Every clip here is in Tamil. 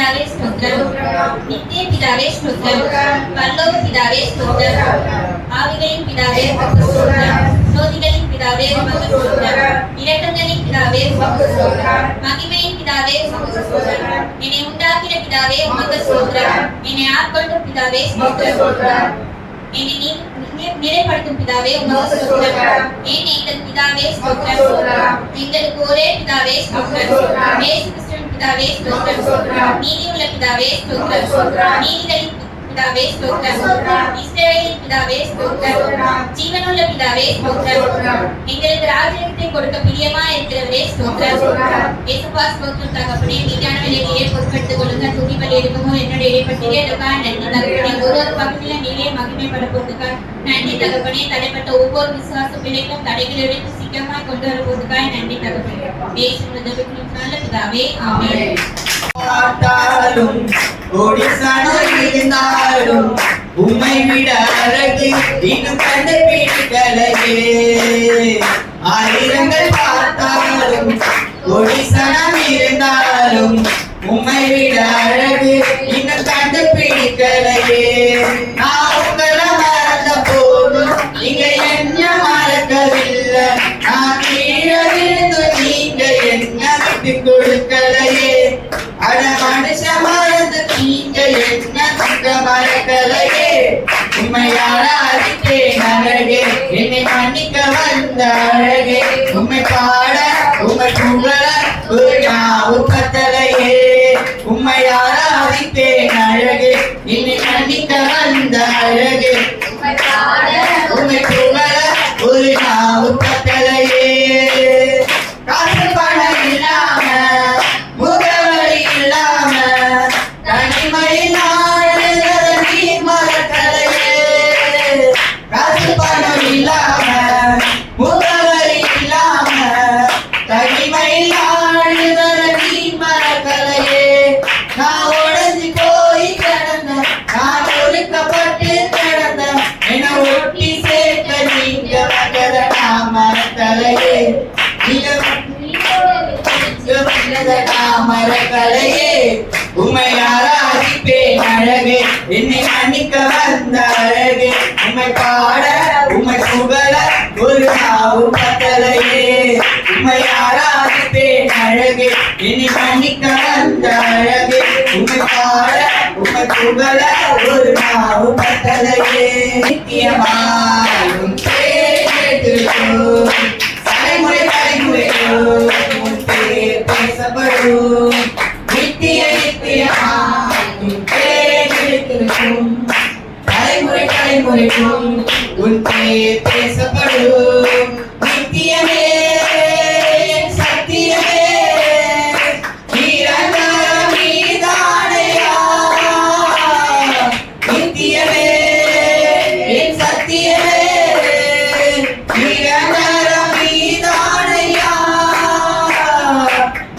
பிதாவே ஸ்தோத்திரம். நித்திய பிதாவே ஸ்தோத்திரம். பரலோக பிதாவே ஸ்தோத்திரம். ஆவிகளின் பிதாவே உமக்கு ஸ்தோத்திரம். ஜோதிகளின் பிதாவே உமக்கு ஸ்தோத்திரம். இரக்கங்களின் பிதாவே உமக்கு ஸ்தோத்திரம். மகிமையின் பிதாவே உமக்கு ஸ்தோத்திரம். என்னை உண்டாக்கின பிதாவே உமக்கு ஸ்தோத்திரம். என்னை ஆட்கொண்ட பிதாவே ஸ்தோத்திரம். என்னை நிறைப்படுத்தும் பிதாவே உமக்கு ஸ்தோத்திரம். எங்கள் பிதாவே ஸ்தோத்திரம். எங்களுக்கு ஒரே பிதாவே ஸ்தோத்திரம். இயேசு கிறிஸ்துவின் பிதாவே ஸ்தோத்திரம். நீதியுள்ள பிதாவே ஸ்தோத்திரம். நீதிகளின் பிதாவே ஸ்தோத்திரம். இஸ்ரவேலின் பிதாவே ஸ்தோத்திரம். ஜீவனுள்ள பிதாவே ஸ்தோத்திரம். எங்களுக்கு ராஜ்யத்தை கொடுக்க பிரியமா இருக்கிறவரே ஸ்தோத்திரம். இயேசுவா ஸ்தோத்திரம் தகப்பனே. மீதியான வேலையை பொறுப்பெடுத்துக் கொள்ளுங்க. துணி பலி எடுக்குமோ என்னுடைய இடைப்பட்டியே இருக்கான். நன்றி தகப்பனே. ஒரு பகுதியில நீரே மகிமைப்பட போட்டுக்காய். நன்றி தகப்பனே. தடைப்பட்ட ஒவ்வொரு விசுவாச பிள்ளைகளும் தடைகளை எடுத்து சீக்கிரமாய் கொண்டு வர போட்டுக்காய். நன்றி தகப்பனே. நல்ல பிதாவே ஆமென். இருந்தாலும் உம்மை விட அழகு இன்னும் கண்டு பிடிக்கலையே. ஆயிரங்கள் பார்த்தாலும் ஒரு சனம் இருந்தாலும் உம்மை விட அழகு இன்னும் கண்டு பிடிக்கலையே. நான் உங்களை மறந்த போதும் நீங்க என்ன மறக்கவில்லை. நான் கீழே விழுந்து நீங்க என்ன விட்டு கொடுக்கலையே. அட மனுஷ மறந்து நீங்க என்ன தங்க மறக்கலையே. உண்மையான அடிக்கே அழகே என்னை மன்னிக்க வந்த அழகே. உண்மை பாட உண்மை புகழ ஒரு நாவும் கத்தலையே. உண்மையான அடிப்பே அழகே என்னை மன்னிக்க வந்த அழகே. உண்மை பாட உண்மை புகழ ஒரு நாவும் கத்தலையே. காசு பணம் இல்லாம முகவரி இல்லாம தனிமையினால் நீ மறக்கலையே. காசு பணம் இல்லாம முகவரி இல்லாம தனிமையினால் நீ மறக்கலையே. நான் உடஞ்சி போய் கிடந்த நான் ஒழுக்கப்பட்டு கிடந்த என ஒட்டி சேர்க்க நீங்க வந்தத நான் மறக்கலையே. மறக்கலையே. உம்மை ஆராதிப்பேன் அழகே என்னை மன்னிக்க வந்த அழகே. உம்மை பாட உம்மை புகழ ஒரு நாவும் கட்டளையே. உம்மை ஆராதிப்பேன் அழகே என்னை மன்னிக்க வந்த அழகே. உம்மை பாட உம்மை புகழ ஒரு நாவும் கட்டளையே. நித்தியமாயும் கேட்டிருக்கும் தலைமுறை தலைமுறையும் பேசப்படும். நித்திய நித்தியமாயும் கேட்டிருக்கும் தலைமுறை தலைமுறைக்கும் உன் பேர் பேசப்படும். நித்தியமே சத்தியமே நிரந்தரம் நீதானையா. நித்தியமே என் சத்தியமே நிரந்தரம் நீதானையா.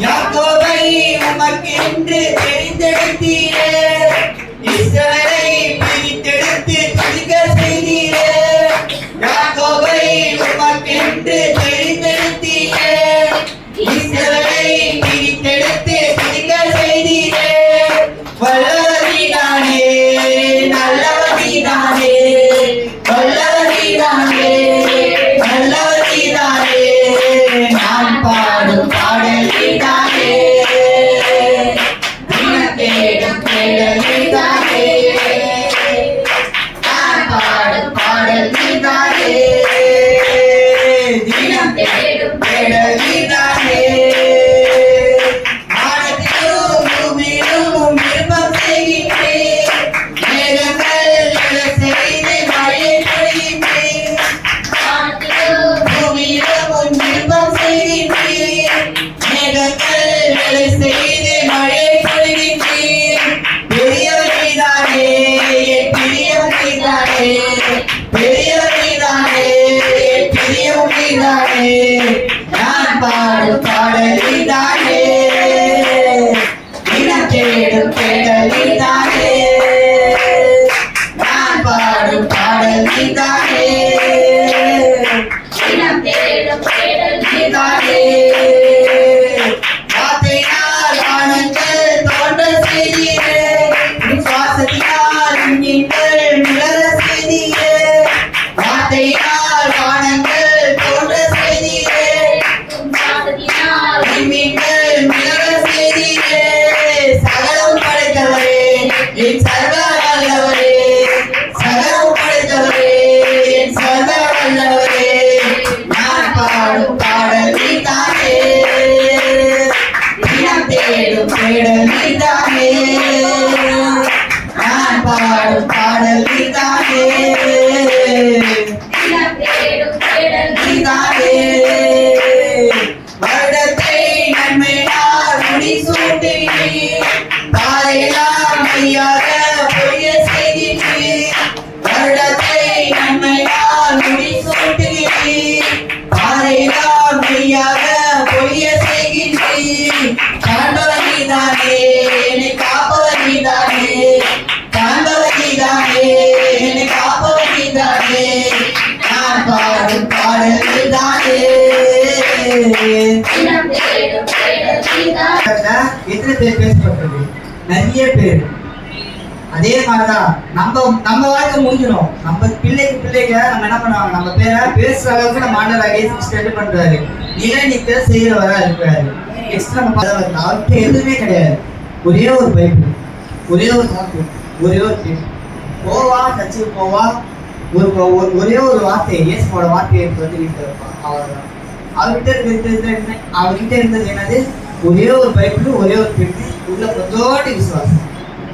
யாக்கோபை உமக்கென்று தெரிந்தெடுத்தீரே. இஸ்ரவேலை பிரித்தெடுத்து துதிக்க செய்தீரே. யாக்கோபை உமக்கென்று தெரிந்தெடுத்தீரே. இஸ்ரவேலை பிரித்தெடுத்து துதிக்க செய்தீரே. வல்லவரீதானே நல்லவரீதானே வல்லவரீதானே நல்லவரீதானே. நான் பாடும் பாடல் நீதானே. தேடும் தேடல் நீதானே. நான் பாடும் பாடல் நீதானே. தினம் தேடும் தேடல் நீதானே. வானத்திலும் பூமியிலும் விருப்பம் செய்கின்றேன். மேகங்கள் செய்து மழை பொழிகின்றேன். வானத்திலும் பூமியிலும் விருப்பம் செய்கின்றேன். மேகங்கள் செய்து மழை பொழிகின்றேன். பெரியவர் நீதானே பெரியவர் நீதானே பெரியவர் நீதானே பெரியவர் நீதானே. நான் பாடும் பாடல் நீதானே. தினம் தேடும் தேடல் நீதானே. நான் பாடும் பாடல் நீதானே. தினம் தேடும் தேடல் நீதானே. வார்த்தையினால் ஆனங்கள் தோன்ற செய்தி நீதானே நான் பாடும் பாடல் நீதானே நீதானே வருடத்தை நன்மையால் முடிசூட்டி தாயெல்லாம் மெய்யாக பொய்ய செய்தி வருடத்தை நன்மையால் முடிசூட்டி தாயெல்லாம் மெய்யாக பொய்ய செய்கின்றி காண்பவர் நீதானே என்னை காப்பவர் நீதானே காண்பவர் நீதானே என்னை காப்பவர் நீதானே நான் பாடும் பாடல் நீதானே. எத்தனை பேர் பேசப்பட்டது? நிறைய பேர். அதே மாதிரிதான் நம்ம வாழ்க்கை முடிஞ்சிடும். நம்ம பிள்ளைங்க நம்ம என்ன பண்ணுவாங்க, நம்ம பேரை பேசுற அளவுக்கு நம்ம ஆண்டவர் ஸ்டெண்ட் பண்றாரு, நிலை நிக்க செய்யறவரா இருக்காரு. நெக்ஸ்ட் நம்ம அவர்கிட்ட எதுவுமே கிடையாது. ஒரே ஒரு பைபிள், ஒரே ஒரு வாக்கு, ஒரே ஒரு பேர் போவா சர்ச்சுக்கு போவா, ஒரே ஒரு வார்த்தை இயேசுவோட வார்த்தையை பிரதிவிட்டு இருப்பான். அவ்வளவுதான். அவர்கிட்ட இருந்தது என்னது? ஒரே ஒரு பைபிள், ஒரே ஒரு பெண்ணு, உள்ள கொஞ்சோண்டு விசுவாசம்.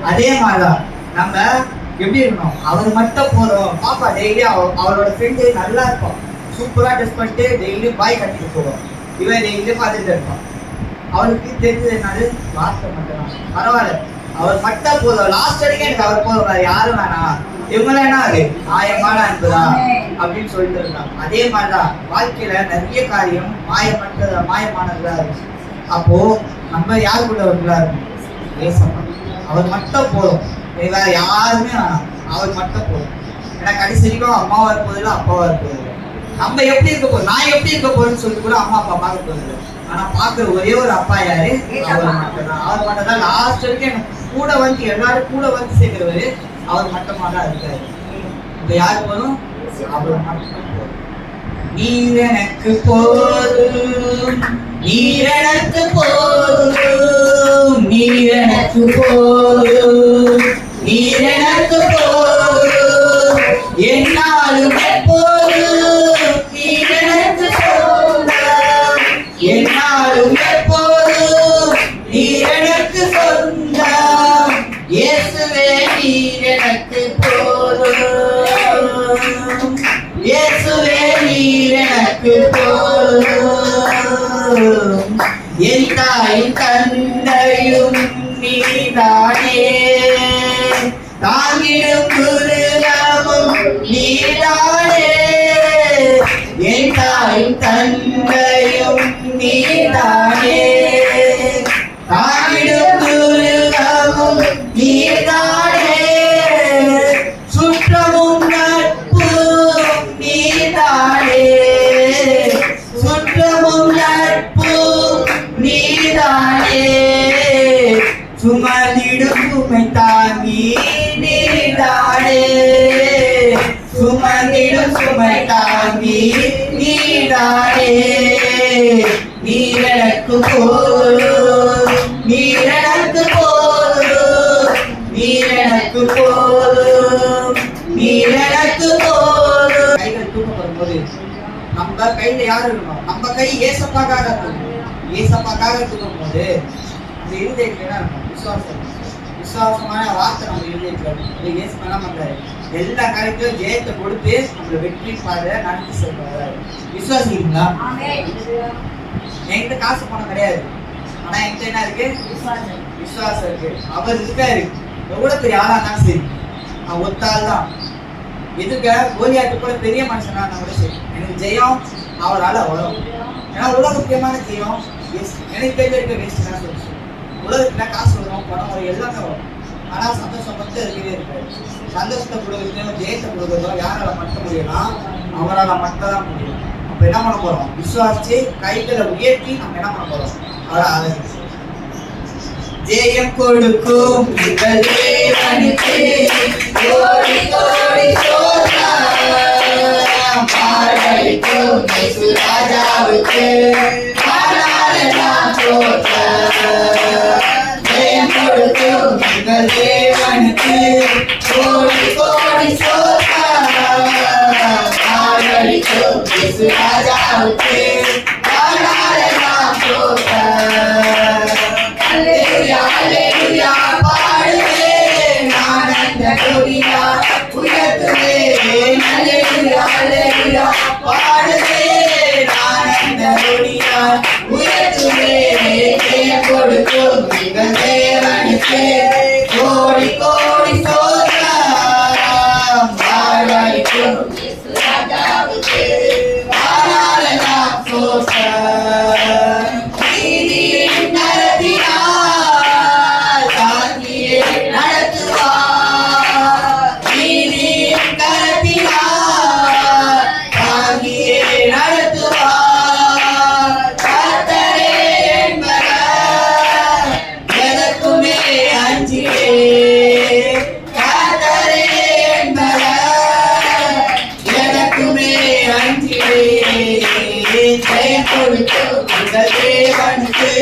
அதே மாதிரிதான் நம்ம எப்படி இருக்கணும், அவர் மட்டும் போறோம். பாப்பா டெய்லி அவளோட ஃப்ரெண்டு நல்லா இருப்பான், சூப்பரா ட்ரெஸ் பண்ணிட்டு டெய்லி பாய் கட்டிட்டு போவோம். இவன் டெய்லி பார்த்துட்டு இருப்பான். அவளுக்கு தெரிஞ்சது என்னது? வார்த்தை மட்டும்தான். பரவாயில்ல, அவர் மட்டும் போதும், லாஸ்ட் வரைக்கும் எனக்கு அவர் போதும், வேற யாரும் வேணாம். இவங்களாம் என்ன அது மாயமான அன்புதா அப்படின்னு சொல்லிட்டு இருந்தாங்க. அதே மாதிரிதான் வாழ்க்கையில நிறைய காரியம் மாயமானதா இருக்கு. அப்போ நம்ம யாருக்குள்ள இருக்கணும்? ஏசப்பா. அவர் மட்டும் போதும், வேற யாருமே வேணாம், அவர் மட்டும் போதும். ஏன்னா கடைசி வரைக்கும் அம்மாவா இருப்பதில்லை, அப்பாவா இருப்பதில்லை. நம்ம எப்படி இருக்க போறோம், நான் எப்படி இருக்க போறேன்னு சொல்லிட்டு கூட அம்மா அப்பா பார்க்க போதில்லை. ஆனா பாக்குற ஒரே ஒரு அப்பா யாரு? அவர் மட்டும்தான். அவர் மட்டும்தான் லாஸ்ட் வரைக்கும் கூட வந்து எல்லாரும் கூட வந்து சேர்க்கிறவரு அவர் மட்டுமா தான் இருக்காரு. இப்ப யாரு போதும்? அவர் மட்டும் போதும். நீர் எனக்கு போதும், நீர் எனக்கு போதும், நீர் எனக்கு போதும், நீர் எனக்கு போதும், என்னாலும் எப்போதும் நீர் எனக்கு சொந்தம், என்னாலும் எப்போதும் நீர் எனக்கு சொந்தம். இயேசுவே நீர் எனக்கு போதும், இயேசுவே நீர் எனக்கு போதும். என் தாயும் தந்தையும் நீதானே, தாங்கிடும் குருநாமம் நீதானே. என் தாயும் தந்தையும் நீதானே, தாங்கிடும் குருநாமம் நீதானே. சுற்றமும் நட்பும் நீதானே, சுற்றமும் நட்பும் நீதானே. சுமந்திடும் சுமை தாங்கி நீதானே, சுமந்திடும் சுமை தாங்கி நீதானே. நீர் எனக்கு போதும், நீர் எனக்கு போதும், நீர் எனக்கு போதும், நீர் எனக்கு போதும். கைகள் தூக்கப்படும் போது நம்ம கையில யாரு இருக்கணும்? நம்ம கை ஏசப்பாக்காக இருக்கும். ஏசப்பாக்காக தூக்கும் போது அந்த இருதயத்துல என்ன இருக்கும்? விசுவாசம். விசுவாசமான வார்த்தை நம்ம இருதயத்துல இருக்கும். ஏசு என்ன பண்றாரு? எல்லா காரியத்திலும் ஜெயத்தை கொடுத்து நம்மள வெற்றி பாத நடத்தி சொல்றாரு. விசுவாசிங்களா? என்கிட்ட காசு பணம் கிடையாது, ஆனா என்கிட்ட என்ன இருக்கு? விசுவாசம் இருக்கு. அவர் இருக்காரு. எவ்வளவு பெரிய ஆளா இருந்தாலும் சரி, நான் ஒத்தாள் தான். எதுக்க கோலியாட்டு கூட பெரிய மனுஷனா இருந்தா கூட சரி, எனக்கு ஜெயம் அவரால் வரும். ஏன்னா உலக முக்கியமான ஜெயம் எனக்கு கையில் இருக்க வேஸ்ட் தான் சொல்லி. உலகத்துல காசு வரும், பணம் வரும், எல்லாமே வரும். ஆனா சந்தோஷம் மட்டும் இருக்கவே இருக்காது. சந்தோஷத்தை கொடுக்குறதும் ஜெயத்தை கொடுக்குறதோ யாரால மட்டும் முடியும்னா அவரால் மட்டும் தான் முடியும். அப்ப என்ன பண்ண போறோம்? விசுவாசிச்சு கைகளை உயர்த்தி நம்ம என்ன பண்ண போறோம்? அவரை ஆதரிச்சு ஜெயம் கொடுக்கும் தேவனுக்கு கோடி கோடி ஸ்தோத்திரம். பாடலிக்கும் இயேசு ராஜாவுக்கு பாடாலெல்லாம் ஸ்தோத்திரம். ஜெயம் கொடுக்கும் தேவனுக்கு கோடி கோடி ஸ்தோத்திரம். பாடலிக்கும் இயேசு ராஜாவுக்கு பாடாலெல்லாம் ஸ்தோத்திரம். Hallelujah, hallelujah. அஞ்சிலே கர்த்தரே என் பலன். எனக்குமே அஞ்சிலே ஜெயம் கொடுக்கும் இந்த தேவனுக்கு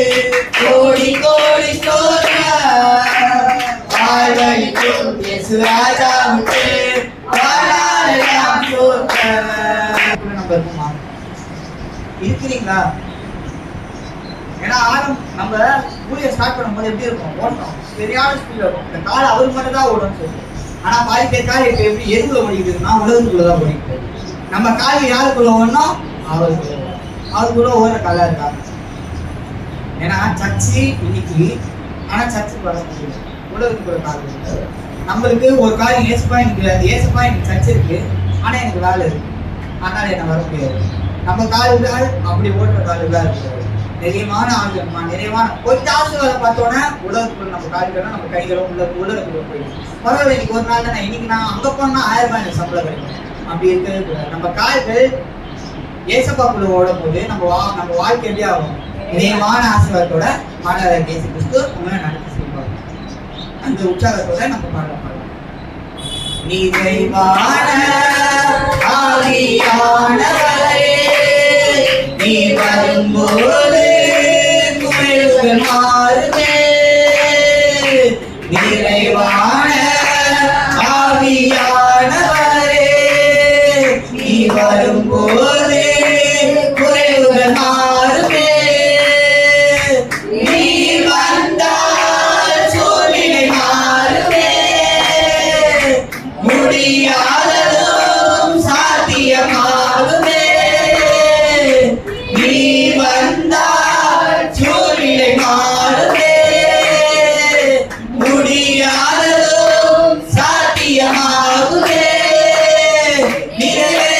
கோடி கோடி ஸ்தோத்திரம். வாழ்வழிக்கும் இயேசு ராஜாவுக்கு வாழாரெல்லாம் ஸ்தோத்திரம். நம்ம இருக்குமா? இருக்கிறீங்களா? ஏன்னா நம்ம ஊழிய ஸ்டார்ட் பண்ணும்போது எப்படி இருக்கும்? ஓட்டணும், சரியான ஸ்பீட்ல இருக்கும். இந்த கால் அவர் மட்டும் தான் ஓடும்னு சொல்லி. ஆனா பாதி பேர் கால் இப்ப எப்படி எதுக்குள்ள ஓடிக்குதுன்னா உலகத்துக்குள்ளதான் ஓடிக்குது. நம்ம கால் யாருக்குள்ள ஓடணும்? அவருக்குள்ள ஓடுற காலா இருக்கா? ஏன்னா சர்ச்சு இன்னைக்கு, ஆனா சர்ச்சுக்கு வர முடியல, உலகத்துக்குள்ள கால் இருக்கு. நம்மளுக்கு ஒரு கால் ஏசப்பா எனக்கு சர்ச் இருக்கு, ஆனா எனக்கு வேலை இருக்கு, அதனால என்ன வர முடியாது. நம்ம கால்கள் அப்படி ஓடுற கால்களா இருக்கு. நிறையமான ஆளுமா, நிறையமான கொஞ்சம் ஆசீர்வாதம் பார்த்தோன்னா உலகத்துக்குள்ள நம்ம கால்களும் நம்ம கைகளும் உலகத்துக்குள்ள போயிடும். பரவாயில்ல, இன்னைக்கு ஒரு நாள் தானே, இன்னைக்கு நான் அங்க போனா 1000 ரூபாய் எனக்கு சம்பளம் கிடைக்கும், அப்படி இருக்கிறது கூட. நம்ம கால்கள் ஏசப்பாக்குள்ள ஓடும் போது நம்ம வாழ்க்கை எப்படி ஆகும்? நிறையமான ஆசீர்வாதத்தோட மாணவர் இயேசு கிறிஸ்து நம்ம நடத்தி செய்வாங்க. அந்த உற்சாகத்தோட நம்ம பாடலாம். நிறைவான ஆவியானவரே, நீ வரும்போது குமிழ்கள் மாறுமே. நிறைவான ஆவியானவரே, நீ வரும்போது குறைவுகள் மாறுமே. நீ வந்தால் சூழ்நிலை மாறுமே, முடியாததும் சாத்தியமாகுமே. நீ வந்தால் சூழ்நிலை மாறுமே, முடியாததும் சாத்தியமாகுமே. நிறைவே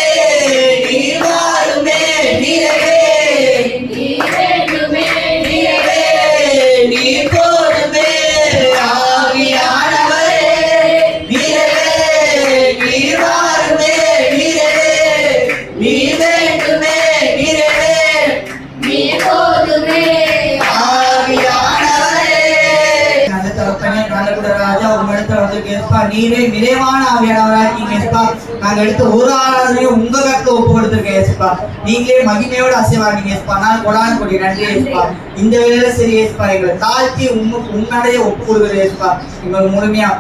நீ மாறுமே, நிறைவே நிறைவே நீ போடுமே. ஆவியானவரே, நிறைவே நீ மாறுமே, நிறைவே நீ வேண்டுமே, நிறைவே நீ போடுமே. ஆவியானவரே, நல்ல தகப்பனே, நல்ல ராஜா, உங்களிடத்துல வந்து கேட்பா, நீரே நிறைவான ஆவியானவரா இருக்கீங்க ஏசப்பா. நாங்க எடுத்த ஒரு ஆளாரையும் உங்க கருத்தை ஒப்பு கொடுத்துருக்கேன் ஏசப்பா. நீங்களே மகிமையோட அசைவாங்க ஏசப்பா. நான் கொடான கொடி நன்றி ஏசப்பா. இந்த வேலை சரி ஏசப்பா, எங்களை தாழ்த்தி உன்னடைய ஒப்பு கொடுக்குறது ஏசப்பா. எங்களுக்கு முழுமையா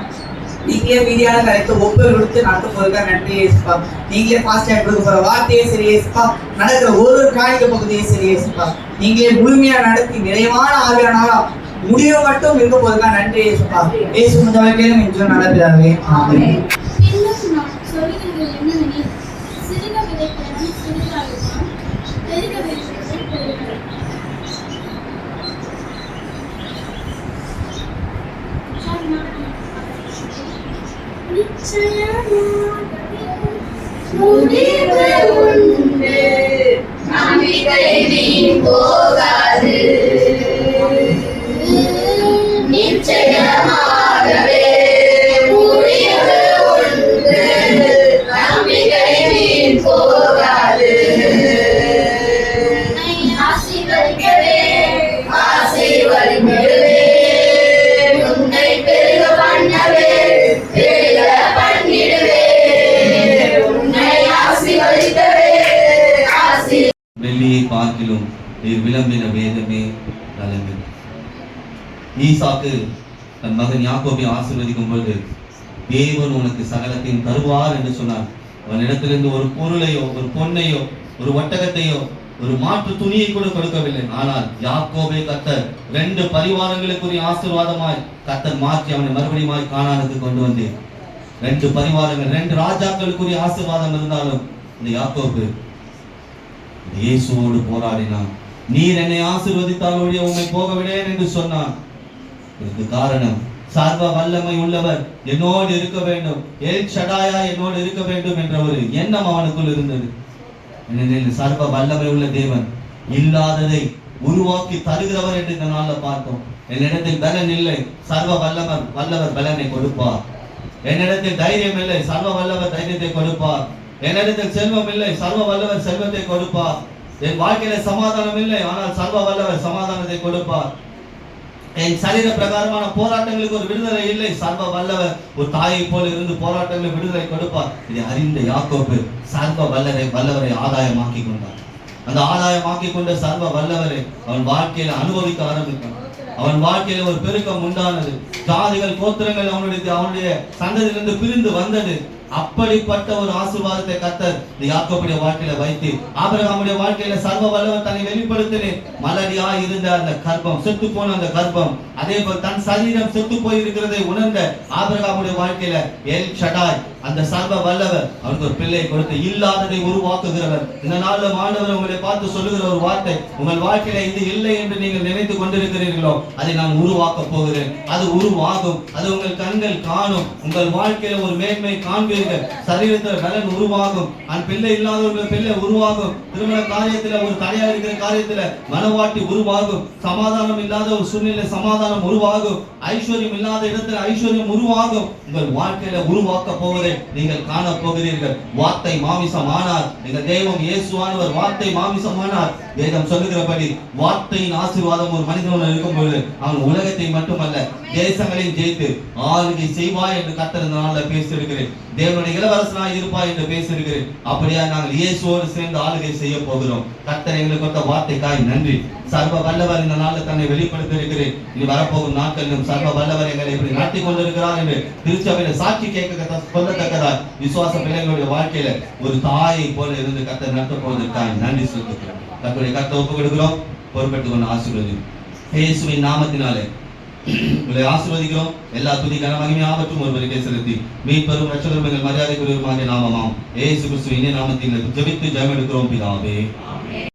நீங்களே மீதியான கருத்தை ஒப்பு கொடுத்து நடத்த போறதுக்கா நன்றி ஏசப்பா. நீங்களே ஃபாஸ்ட் ஆகி கொடுக்க போற வார்த்தையே சரி ஏசப்பா, நடக்கிற ஒரு காணிக்க பகுதியே சரி ஏசப்பா. நீங்களே முழுமையா நடத்தி நிறைவான ஆவியானவரா முடிவு மட்டும் இருக்க போறதுக்கா நன்றி ஏசப்பா. ஏசு முதல்வர்களும் இன்று நடக்கிறார்கள். ஆமென். இன்னும் நான் சொல்லுகிறது என்னவெனில், சிறுக விதைக்கிறவன் சிறுகாயிருப்பான், பெருக விதைக்கிறவன் பெருகாயிருப்பான். நிச்சயமாகவே முடிவு உண்டு, நம்பிக்கை வீண் போகாது. நிச்சயமாகவே முடிவு உண்டு, நம்பிக்கை வீண் போகாது. ஆசீர்வதிக்கவே ஆசீர்வதிக்கவே, உன்னை பெருக பண்ணவே பெருக பண்ணிடுவே. உன்னை ஆசீர்வதிக்கவே வெள்ளியை பார்க்கிலும் நீர் விளம்பின வேதமே நலங்கு. ஈசாக்கு தன் மகன் யாக்கோபை ஆசீர்வதிக்கும் பொழுது தேவன் உனக்கு சகலத்தையும் தருவார் என்று சொன்னார். அவனிடத்திலிருந்து ஒரு பொருளையோ ஒரு பொன்னையோ ஒரு ஒட்டகத்தையோ ஒரு மாற்று துணியை கூட கொடுக்கவில்லை. ஆனால் யாக்கோபை கர்த்தர் 2 பரிவாரங்களுக்குரிய ஆசீர்வாதமாய் கர்த்தர் மாற்றி அவனை மறுபடியும் கானானுக்கு கொண்டு வந்தேன். 2 பரிவாரங்கள், 2 ராஜாக்களுக்குரிய ஆசீர்வாதம் இருந்தாலும் இந்த யாக்கோபு இயேசுவோடு போராடினான். நீர் என்னை ஆசீர்வதித்தால் ஒழிய உம்மை போக விடேன் என்று சொன்னான். இதுக்கு காரணம், சர்வ வல்லமை உள்ளவர் என்னோடு இருக்க வேண்டும், எல் ஷடாயா என்னோடு இருக்க வேண்டும் என்ற ஒரு எண்ணம் அவனுக்குள் இருந்தது. ஏனெனில் சர்வ வல்லமை உள்ள தேவன் இல்லாததை உருவாக்கி தருகிறவர் என்று இந்த நாள்ல பார்த்தோம். என்னிடத்தில் பலன் இல்லை, சர்வ வல்லவர் பலனை கொடுப்பார். என்னிடத்தில் தைரியம் இல்லை, சர்வ வல்லவர் தைரியத்தை கொடுப்பார். என்னிடத்தில் செல்வம் இல்லை, சர்வ வல்லவர் செல்வத்தை கொடுப்பார். என் வாழ்க்கையில சமாதானம் இல்லை, ஆனால் சர்வ வல்லவர் சமாதானத்தை கொடுப்பார். என் சரீர பிரகாரமான போராட்டங்களுக்கு ஒரு விடுதலை இல்லை. சர்வ வல்லவர் ஒரு தாயை போல இருந்து போராட்டங்களுக்கு விடுதலை கொடுப்பார். இதை அறிந்த யாக்கோபு சர்வ வல்லவரை ஆதாயமாக்கி கொண்டார். அந்த ஆதாயமாக்கி கொண்ட சர்வ வல்லவரை அவன் வாழ்க்கையில அனுபவிக்க ஆரம்பித்தான். அவன் வாழ்க்கையில ஒரு பெருக்கம் உண்டானது. ஜாதிகள் கோத்திரங்கள் அவனுடைய சந்ததியிலிருந்து பிரிந்து வந்தது. அப்படிப்பட்ட ஒரு ஆசீர்வாதத்தை கர்த்தர் இந்த யாக்கோபுடைய வாழ்க்கையில வைத்து ஆபிரகாமுடைய வாழ்க்கையில சர்வ வல்லவர் தன்னை வெளிப்படுத்தினேன். மலடியா இருந்த அந்த கர்ப்பம், செத்து போன அந்த கர்ப்பம், அதே போல் தன் சரீரம் செத்து போயிருக்கிறதை உணர்ந்த ஆபிரகாமுடைய வாழ்க்கையில எல் ஷடாய் அந்த சர்வ வல்லவர் அவருக்கு ஒரு பிள்ளை கொடுத்து இல்லாததை உருவாக்குகிறவர். இந்த நாள்ல ஆண்டவர் உங்களை பார்த்து சொல்லுகிற ஒரு வார்த்தை, உங்கள் வாழ்க்கையில இது இல்லை என்று நீங்கள் நினைத்துக் கொண்டிருக்கிறீர்களோ அதை நான் உருவாக்க போகிறேன். அது உருவாகும். அது உங்கள் கண்கள் காணும். உங்கள் வாழ்க்கையில ஒரு மேன்மை காண்பீர்கள். சரீரத்தில் பலன் உருவாகும். அந்த பிள்ளை இல்லாதவர்கள் பிள்ளை உருவாகும். திருமண காரியத்துல ஒரு தடையா இருக்கிற காரியத்துல மனவாட்டி உருவாகும். சமாதானம் இல்லாத ஒரு சூழ்நிலை சமாதானம் உருவாகும். ஐஸ்வர்யம் இல்லாத இடத்துல ஐஸ்வர்யம் உருவாகும். உங்கள் வாழ்க்கையில உருவாக்க போவதை நீங்கள் காண போகிறீர்கள். வார்த்தை மாமிசமானார். எங்கள் தெய்வம் இயேசுவானவர் வார்த்தை மாமிசமானார். வேதம் சொல்லுகிறபடி வார்த்தையின் ஆசீர்வாதம் ஒரு மனிதன் இருக்கும்போது அவன் உலகத்தை மட்டுமல்ல தேசங்களையும் ஜெயித்து ஆளுகை செய்வாய் என்று கர்த்தர் இந்த நாள்ல பேசியிருக்கிறேன். தேவனுடைய இளவரசனாய் இருப்பாய் என்று பேசியிருக்கிறேன். அப்படியா நாங்கள் இயேசுவோடு சேர்ந்து ஆளுகை செய்ய போகிறோம். கர்த்தர் எங்களுக்கு கொடுத்த வார்த்தைக்காய் நன்றி. சர்வ வல்லவர் இந்த நாளில் தன்னை வெளிப்படுத்தி இருக்கிறேன். இனி வரப்போகும் நாட்களிலும் சர்வ வல்லவர் எங்களை இப்படி நடத்தி கொண்டிருக்கிறார் என்று திருச்சபையில சாட்சி கேட்க சொல்லத்தக்கதாய் விசுவாச பிள்ளைகளுடைய வாழ்க்கையில ஒரு தாயை போல இருந்து கர்த்தர் நடத்த போவதற்காக நன்றி செலுத்துகிறோம். கர்த்தருடைய கர்த்தரை ஒப்புக் கொடுக்கிறோம். பொறுப்பெற்றுக் கொண்டு ஆசீர்வதி இயேசுவின் நாமத்தினாலே உங்களை ஆசீர்வதிக்கிறோம். எல்லா துதி கன மகிமை ஆகட்டும் ஒருவருக்கே செலுத்தி மீட்பரும் ரட்சகரும் எங்கள் மரியாதைக்குரியவருமாகிய நாமமாம் இயேசு கிறிஸ்துவின் நாமத்தில் ஜெபித்து ஜெயம் எடுக்கிறோம் பிதாவே.